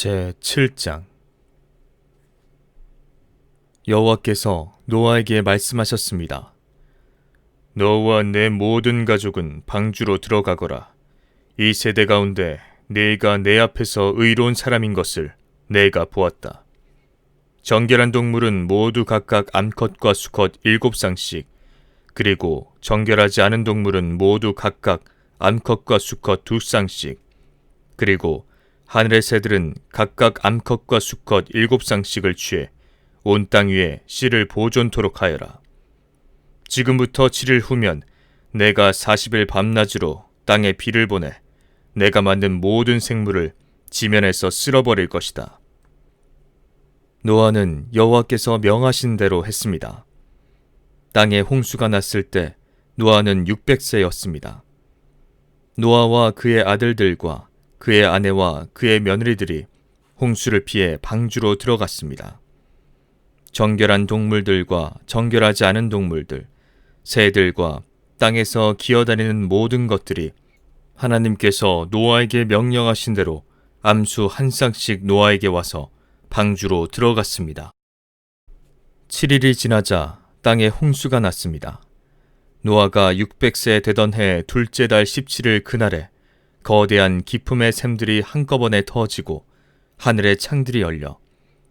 제7장 여호와께서 노아에게 말씀하셨습니다. 너와 내 모든 가족은 방주로 들어가거라. 이 세대 가운데 네가 내 앞에서 의로운 사람인 것을 내가 보았다. 정결한 동물은 모두 각각 암컷과 수컷 7쌍씩, 그리고 정결하지 않은 동물은 모두 각각 암컷과 수컷 2쌍씩, 그리고 하늘의 새들은 각각 암컷과 수컷 7쌍씩을 취해 온 땅 위에 씨를 보존토록 하여라. 지금부터 7일 후면 내가 40일 밤낮으로 땅에 비를 보내 내가 만든 모든 생물을 지면에서 쓸어버릴 것이다. 노아는 여호와께서 명하신 대로 했습니다. 땅에 홍수가 났을 때 노아는 600세였습니다. 노아와 그의 아들들과 그의 아내와 그의 며느리들이 홍수를 피해 방주로 들어갔습니다. 정결한 동물들과 정결하지 않은 동물들, 새들과 땅에서 기어다니는 모든 것들이 하나님께서 노아에게 명령하신 대로 암수 한 쌍씩 노아에게 와서 방주로 들어갔습니다. 7일이 지나자 땅에 홍수가 났습니다. 노아가 600세 되던 해 둘째 달 17일 그날에 거대한 기품의 샘들이 한꺼번에 터지고 하늘의 창들이 열려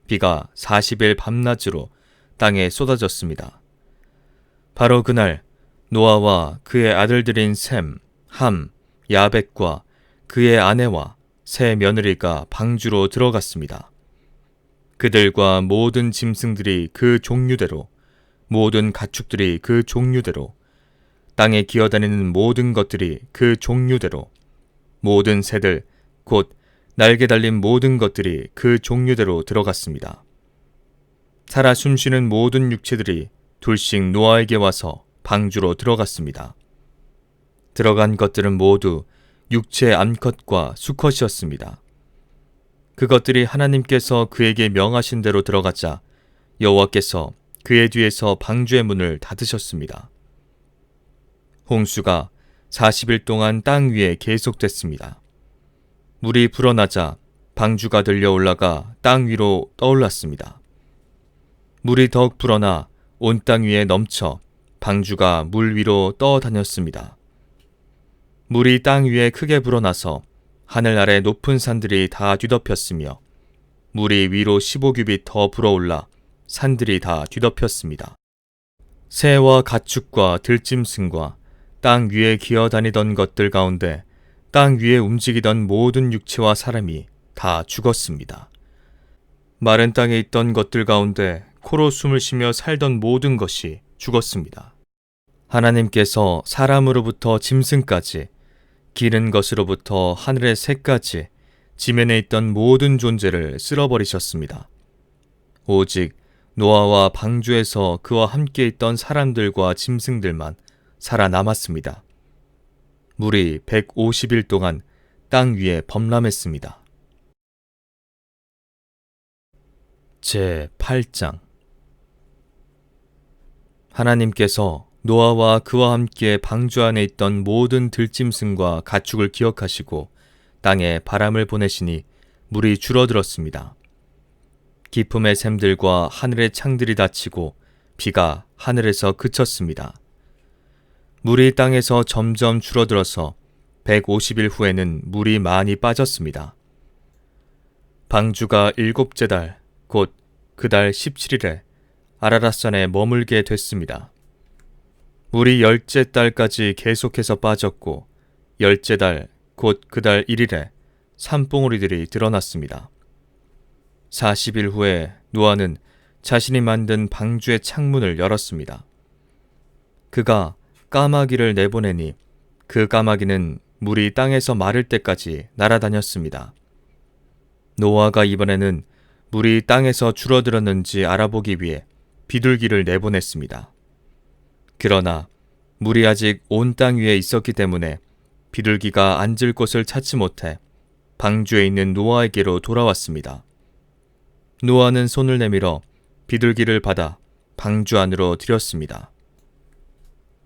비가 40일 밤낮으로 땅에 쏟아졌습니다. 바로 그날 노아와 그의 아들들인 셈, 함, 야벳과 그의 아내와 세 며느리가 방주로 들어갔습니다. 그들과 모든 짐승들이 그 종류대로, 모든 가축들이 그 종류대로, 땅에 기어다니는 모든 것들이 그 종류대로, 모든 새들, 곧 날개 달린 모든 것들이 그 종류대로 들어갔습니다. 살아 숨쉬는 모든 육체들이 둘씩 노아에게 와서 방주로 들어갔습니다. 들어간 것들은 모두 육체 암컷과 수컷이었습니다. 그것들이 하나님께서 그에게 명하신 대로 들어가자 여호와께서 그의 뒤에서 방주의 문을 닫으셨습니다. 홍수가 40일 동안 땅 위에 계속됐습니다. 물이 불어나자 방주가 들려 올라가 땅 위로 떠올랐습니다. 물이 더욱 불어나 온 땅 위에 넘쳐 방주가 물 위로 떠다녔습니다. 물이 땅 위에 크게 불어나서 하늘 아래 높은 산들이 다 뒤덮였으며 물이 위로 15규빗 더 불어올라 산들이 다 뒤덮였습니다. 새와 가축과 들짐승과 땅 위에 기어다니던 것들 가운데 땅 위에 움직이던 모든 육체와 사람이 다 죽었습니다. 마른 땅에 있던 것들 가운데 코로 숨을 쉬며 살던 모든 것이 죽었습니다. 하나님께서 사람으로부터 짐승까지, 기는 것으로부터 하늘의 새까지 지면에 있던 모든 존재를 쓸어버리셨습니다. 오직 노아와 방주에서 그와 함께 있던 사람들과 짐승들만 살아남았습니다. 물이 150일 동안 땅 위에 범람했습니다. 제8장 하나님께서 노아와 그와 함께 방주 안에 있던 모든 들짐승과 가축을 기억하시고 땅에 바람을 보내시니 물이 줄어들었습니다. 기품의 샘들과 하늘의 창들이 닫히고 비가 하늘에서 그쳤습니다. 물이 땅에서 점점 줄어들어서 150일 후에는 물이 많이 빠졌습니다. 방주가 7째 달, 곧 그 달 17일에 아라랏산에 머물게 됐습니다. 물이 10째 달까지 계속해서 빠졌고 10째 달, 곧 그 달 1일에 산봉우리들이 드러났습니다. 40일 후에 노아는 자신이 만든 방주의 창문을 열었습니다. 그가 까마귀를 내보내니 그 까마귀는 물이 땅에서 마를 때까지 날아다녔습니다. 노아가 이번에는 물이 땅에서 줄어들었는지 알아보기 위해 비둘기를 내보냈습니다. 그러나 물이 아직 온 땅 위에 있었기 때문에 비둘기가 앉을 곳을 찾지 못해 방주에 있는 노아에게로 돌아왔습니다. 노아는 손을 내밀어 비둘기를 받아 방주 안으로 들였습니다.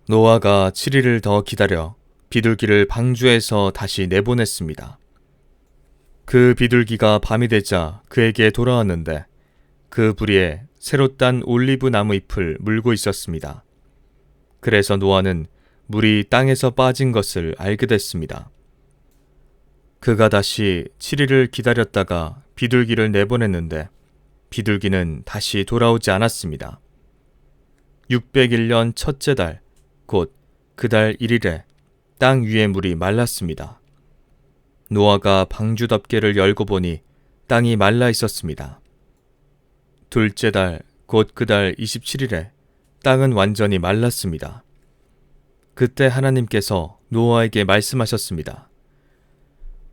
노아가 7일을 더 기다려 비둘기를 방주에서 다시 내보냈습니다. 그 비둘기가 밤이 되자 그에게 돌아왔는데 그 부리에 새로 딴 올리브 나무 잎을 물고 있었습니다. 그래서 노아는 물이 땅에서 빠진 것을 알게 됐습니다. 그가 다시 7일을 기다렸다가 비둘기를 내보냈는데 비둘기는 다시 돌아오지 않았습니다. 601년 첫째 달, 곧 그 달 1일에 땅 위의 물이 말랐습니다. 노아가 방주 덮개를 열고 보니 땅이 말라 있었습니다. 둘째 달, 곧 그 달 27일에 땅은 완전히 말랐습니다. 그때 하나님께서 노아에게 말씀하셨습니다.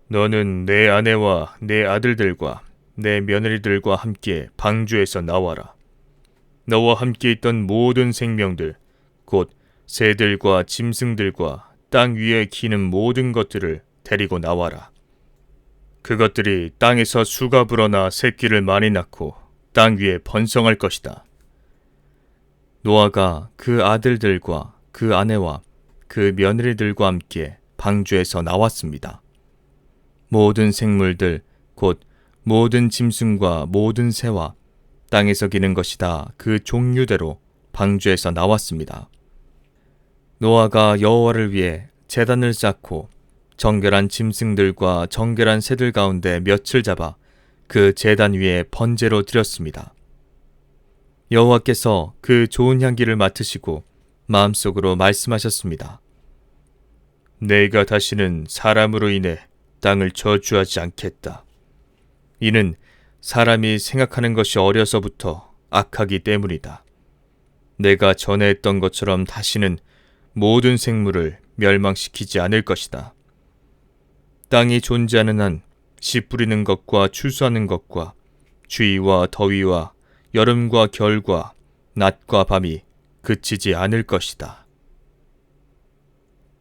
너는 내 아내와 내 아들들과 내 며느리들과 함께 방주에서 나와라. 너와 함께 있던 모든 생명들, 곧 새들과 짐승들과 땅 위에 기는 모든 것들을 데리고 나와라. 그것들이 땅에서 수가 불어나 새끼를 많이 낳고 땅 위에 번성할 것이다. 노아가 그 아들들과 그 아내와 그 며느리들과 함께 방주에서 나왔습니다. 모든 생물들, 곧 모든 짐승과 모든 새와 땅에서 기는 것이 다 그 종류대로 방주에서 나왔습니다. 노아가 여호와를 위해 제단을 쌓고 정결한 짐승들과 정결한 새들 가운데 몇을 잡아 그 제단 위에 번제로 드렸습니다. 여호와께서 그 좋은 향기를 맡으시고 마음속으로 말씀하셨습니다. 내가 다시는 사람으로 인해 땅을 저주하지 않겠다. 이는 사람이 생각하는 것이 어려서부터 악하기 때문이다. 내가 전에 했던 것처럼 다시는 모든 생물을 멸망시키지 않을 것이다. 땅이 존재하는 한 씨 뿌리는 것과 추수하는 것과 주위와 더위와 여름과 겨울과 낮과 밤이 그치지 않을 것이다.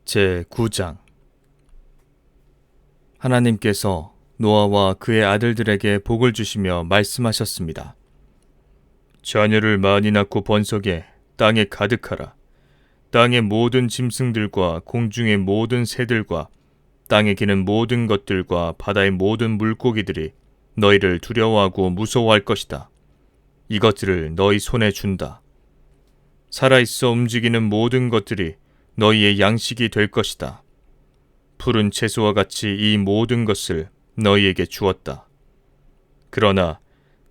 제9장. 하나님께서 노아와 그의 아들들에게 복을 주시며 말씀하셨습니다. 자녀를 많이 낳고 번성해 땅에 가득하라. 땅의 모든 짐승들과 공중의 모든 새들과 땅에 기는 모든 것들과 바다의 모든 물고기들이 너희를 두려워하고 무서워할 것이다. 이것들을 너희 손에 준다. 살아있어 움직이는 모든 것들이 너희의 양식이 될 것이다. 푸른 채소와 같이 이 모든 것을 너희에게 주었다. 그러나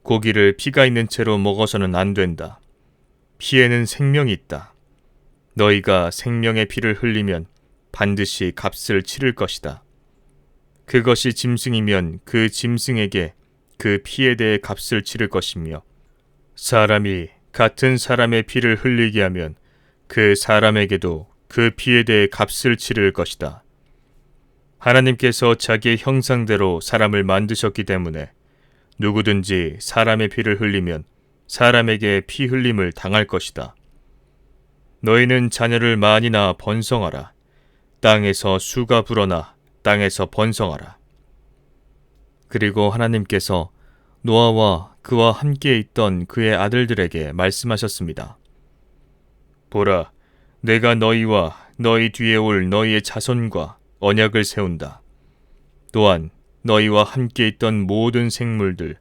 고기를 피가 있는 채로 먹어서는 안 된다. 피에는 생명이 있다. 너희가 생명의 피를 흘리면 반드시 값을 치를 것이다. 그것이 짐승이면 그 짐승에게 그 피에 대해 값을 치를 것이며 사람이 같은 사람의 피를 흘리게 하면 그 사람에게도 그 피에 대해 값을 치를 것이다. 하나님께서 자기의 형상대로 사람을 만드셨기 때문에 누구든지 사람의 피를 흘리면 사람에게 피 흘림을 당할 것이다. 너희는 자녀를 많이 낳아 번성하라. 땅에서 수가 불어나 땅에서 번성하라. 그리고 하나님께서 노아와 그와 함께 있던 그의 아들들에게 말씀하셨습니다. 보라, 내가 너희와 너희 뒤에 올 너희의 자손과 언약을 세운다. 또한 너희와 함께 있던 모든 생물들,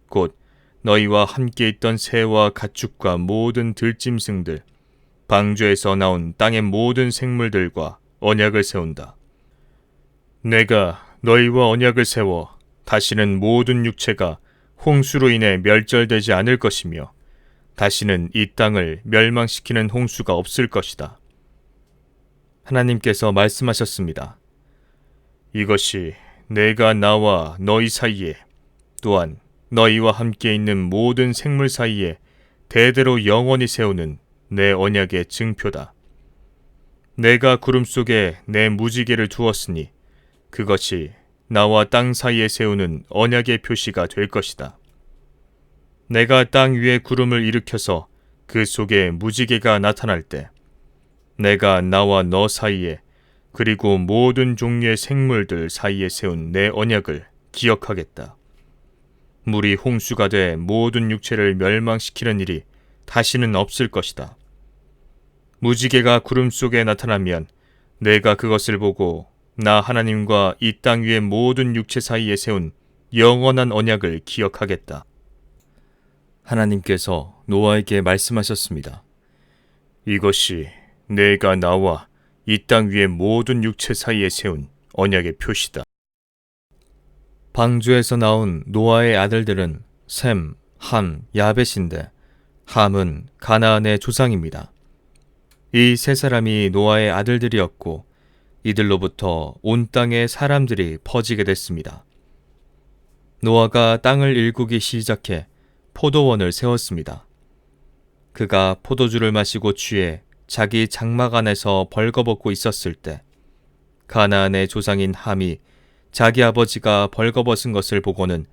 곧 너희와 함께 있던 새와 가축과 모든 들짐승들, 방주에서 나온 땅의 모든 생물들과 언약을 세운다. 내가 너희와 언약을 세워 다시는 모든 육체가 홍수로 인해 멸절되지 않을 것이며 다시는 이 땅을 멸망시키는 홍수가 없을 것이다. 하나님께서 말씀하셨습니다. 이것이 내가 나와 너희 사이에 또한 너희와 함께 있는 모든 생물 사이에 대대로 영원히 세우는 내 언약의 증표다. 내가 구름 속에 내 무지개를 두었으니 그것이 나와 땅 사이에 세우는 언약의 표시가 될 것이다. 내가 땅 위에 구름을 일으켜서 그 속에 무지개가 나타날 때 내가 나와 너 사이에 그리고 모든 종류의 생물들 사이에 세운 내 언약을 기억하겠다. 물이 홍수가 돼 모든 육체를 멸망시키는 일이 다시는 없을 것이다. 무지개가 구름 속에 나타나면 내가 그것을 보고 나 하나님과 이 땅 위의 모든 육체 사이에 세운 영원한 언약을 기억하겠다. 하나님께서 노아에게 말씀하셨습니다. 이것이 내가 나와 이 땅 위의 모든 육체 사이에 세운 언약의 표시다. 방주에서 나온 노아의 아들들은 셈, 함, 야벳인데 함은 가나안의 조상입니다. 이 세 사람이 노아의 아들들이었고 이들로부터 온 땅에 사람들이 퍼지게 됐습니다. 노아가 땅을 일구기 시작해 포도원을 세웠습니다. 그가 포도주를 마시고 취해 자기 장막 안에서 벌거벗고 있었을 때 가나안의 조상인 함이 자기 아버지가 벌거벗은 것을 보고는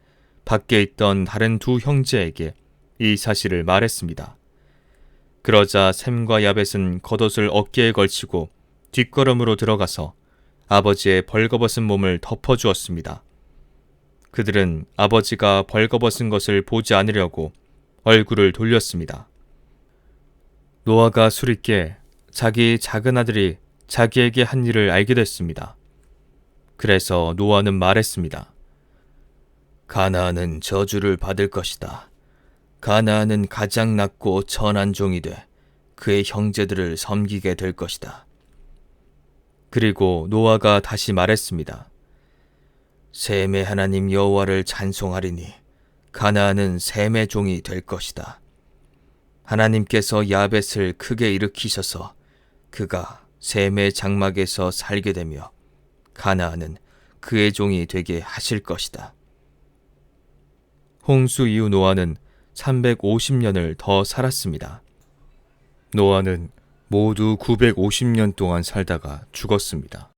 밖에 있던 다른 두 형제에게 이 사실을 말했습니다. 그러자 셈과 야벳은 겉옷을 어깨에 걸치고 뒷걸음으로 들어가서 아버지의 벌거벗은 몸을 덮어주었습니다. 그들은 아버지가 벌거벗은 것을 보지 않으려고 얼굴을 돌렸습니다. 노아가 술이 깨 자기 작은 아들이 자기에게 한 일을 알게 됐습니다. 그래서 노아는 말했습니다. 가나안은 저주를 받을 것이다. 가나안은 가장 낮고 천한 종이 돼 그의 형제들을 섬기게 될 것이다. 그리고 노아가 다시 말했습니다. 셈의 하나님 여호와를 찬송하리니 가나안은 셈의 종이 될 것이다. 하나님께서 야벳을 크게 일으키셔서 그가 셈의 장막에서 살게 되며 가나안은 그의 종이 되게 하실 것이다. 홍수 이후 노아는 350년을 더 살았습니다. 노아는 모두 950년 동안 살다가 죽었습니다.